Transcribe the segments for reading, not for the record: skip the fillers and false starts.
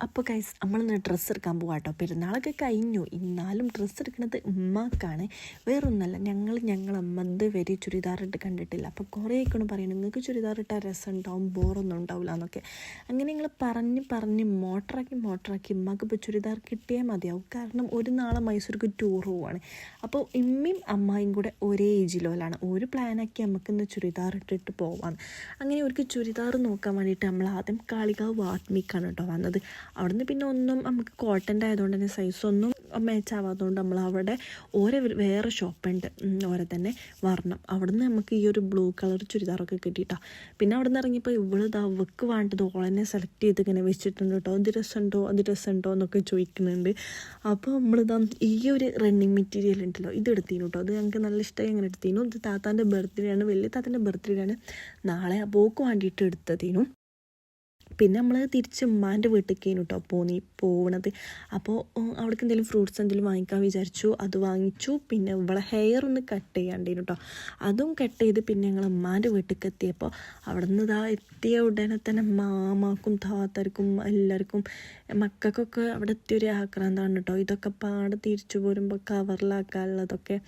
അപ്പോൾ ഗൈസ് നമ്മളിന്ന് ഡ്രസ്സ് എടുക്കാൻ പോകാം കേട്ടോ. പെരുന്നാളൊക്കെ കഴിഞ്ഞു, എന്നാലും ഡ്രസ്സ് എടുക്കുന്നത് ഉമ്മാക്കാണ്, വേറൊന്നല്ല. ഞങ്ങളമ്മത് വരെ ചുരിദാറിട്ട് കണ്ടിട്ടില്ല. അപ്പോൾ കുറേ ആയിക്കോണം പറയണം, നിങ്ങൾക്ക് ചുരിദാർ ഇട്ടാൽ രസം ഉണ്ടാവും, ബോറൊന്നും ഉണ്ടാവില്ല എന്നൊക്കെ. അങ്ങനെ ഞങ്ങൾ പറഞ്ഞ് മോട്ടറാക്കി ഉമ്മാക്ക് ഇപ്പോൾ ചുരിദാർ കിട്ടിയാൽ മതിയാവും. കാരണം ഒരു നാളെ മൈസൂർക്ക് ടൂർ പോവാണ്. അപ്പോൾ ഇമ്മയും അമ്മായും കൂടെ ഒരേ ഏജിലോലാണ്. ഒരു പ്ലാനാക്കി നമുക്ക് ഇന്ന് ചുരിദാർ ഇട്ടിട്ട് പോവാം. അങ്ങനെ അവർക്ക് ചുരിദാർ നോക്കാൻ വേണ്ടിയിട്ട് നമ്മൾ ആദ്യം കാളികാവ് വാത്മീക്കാണ് കേട്ടോ വന്നത്. അവിടുന്ന് പിന്നെ ഒന്നും നമുക്ക് കോട്ടൻ്റെ ആയതുകൊണ്ട് തന്നെ സൈസൊന്നും മാച്ച് ആവാത്തതുകൊണ്ട് നമ്മൾ അവിടെ വേറെ ഷോപ്പുണ്ട്, ഓരോ തന്നെ വർണ്ണം. അവിടുന്ന് നമുക്ക് ഈ ഒരു ബ്ലൂ കളർ ചുരിദാറൊക്കെ കിട്ടിയിട്ടോ. പിന്നെ അവിടെ നിന്ന് ഇറങ്ങിയപ്പോൾ ഇവളിതാ അവൾക്ക് വേണ്ടത് ഓളെന്നെ സെലക്ട് ചെയ്ത് ഇങ്ങനെ വെച്ചിട്ടുണ്ട് കേട്ടോ. അത് രസമുണ്ടോ എന്നൊക്കെ ചോദിക്കുന്നുണ്ട്. അപ്പോൾ നമ്മളിതാ ഈ ഒരു റണ്ണിങ് മെറ്റീരിയൽ ഉണ്ടല്ലോ, ഇത് എടുത്തിരുന്നു കേട്ടോ. അത് ഞങ്ങൾക്ക് നല്ല ഇഷ്ടമായി അങ്ങനെ എടുത്തിരുന്നു. ഇത് താത്താൻ്റെ ബർത്ത്ഡേ ആണ്, വലിയ താത്താൻ്റെ ബർത്ത്ഡേ ആണ്, നാളെ അപ്പോക്ക് വേണ്ടിയിട്ട് എടുത്തതിനു. പിന്നെ നമ്മൾ തിരിച്ച് ഉമ്മാൻ്റെ വീട്ടിലേക്കാണ് കേട്ടോ പോകണത്. അപ്പോൾ അവൾക്ക് എന്തെങ്കിലും ഫ്രൂട്ട്സ് എന്തെങ്കിലും വാങ്ങിക്കാൻ വിചാരിച്ചു, അത് വാങ്ങിച്ചു. പിന്നെ ഇവളെ ഹെയർ ഒന്ന് കട്ട് ചെയ്യാണ്ടേനു കേട്ടോ, അതും കട്ട് ചെയ്ത് പിന്നെ ഞങ്ങൾ ഉമ്മാൻ്റെ വീട്ടിലേക്ക് എത്തിയപ്പോൾ അവിടെ നിന്ന് എത്തിയ ഉടനെ തന്നെ മാമാക്കും താത്തർക്കും എല്ലാവർക്കും മക്കൾക്കൊക്കെ അവിടെ എത്തിയൊരു ആക്രാന്താണ് കേട്ടോ. ഇതൊക്കെ പാടെ തിരിച്ചു പോരുമ്പോൾ കവറിലാക്കാനുള്ളതൊക്കെ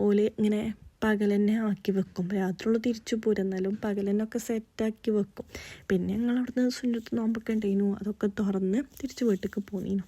ഓല് ഇങ്ങനെ പകൽ തന്നെ ആക്കി വെക്കും. രാത്രിയുള്ള തിരിച്ചു പോരും, എന്നാലും പകൽ തന്നെ ഒക്കെ സെറ്റാക്കി വെക്കും. പിന്നെ ഞങ്ങൾ അവിടുന്ന് സുന്നത്ത് നോമ്പൊക്കെ ഉണ്ടായിരുന്നു, അതൊക്കെ തുറന്ന് തിരിച്ച് വീട്ടിലേക്ക് പോന്നീനു.